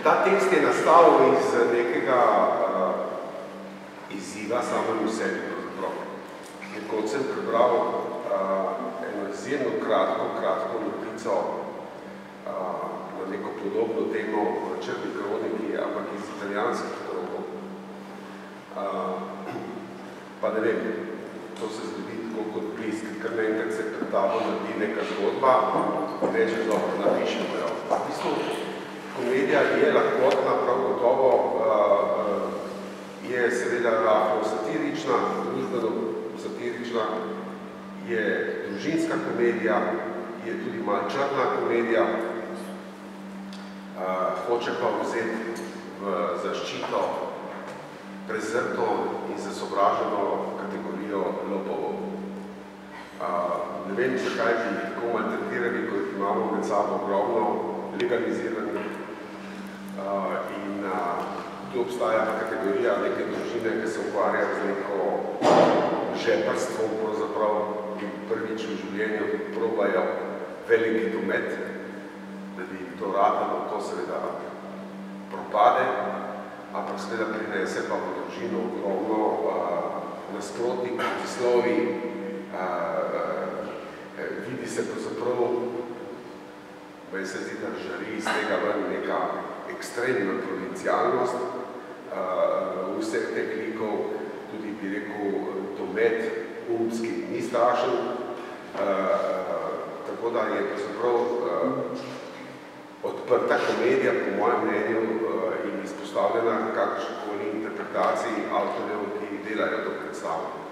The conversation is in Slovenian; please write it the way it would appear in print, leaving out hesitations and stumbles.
Ta tekst je nastal iz nekega izziva samemu sebi pravzaprav. Nekoč sem prebral eno izjemno kratko notico na neko podobno temo v Črni kroniki, ampak iz italijanskih krogov. Pa ne vem, to se zgodi tako kot blisk, ker naenkrat se pred tabo naredi neka zgodba in reče, dobro, napišemo jo. V bistvu, komedija je lahkotna, prav gotovo je seveda lahko satirična, družbeno satirična, je družinska komedija, je tudi malo črna komedija, hoče pa vzeti v zaščito prezrto in zasovraženo kategorijo lopov. Ne vem, zakaj bi tako maltretirali, ko imamo med sabo ogromno legalizirani in tu obstaja kategorija neke družine, ki se ukvarja z neko žeprstvom, pravzaprav prvič v življenju probajo veliki domet, da bi to ratalo, to seveda propade, ampak seveda prinese pa v družino ogromno nasprotnih protislovi, vidi se pravzaprav, meni se zdi, da žari iz tega ven neka ekstremna provincialnost vseh teh likov, tudi bi rekel domet umski ni strašen, tako da je pravzaprav odprta komedija, po mojem mnenju, in izpostavljena kakršnekoli interpretaciji avtorjev, ki delajo to predstavo.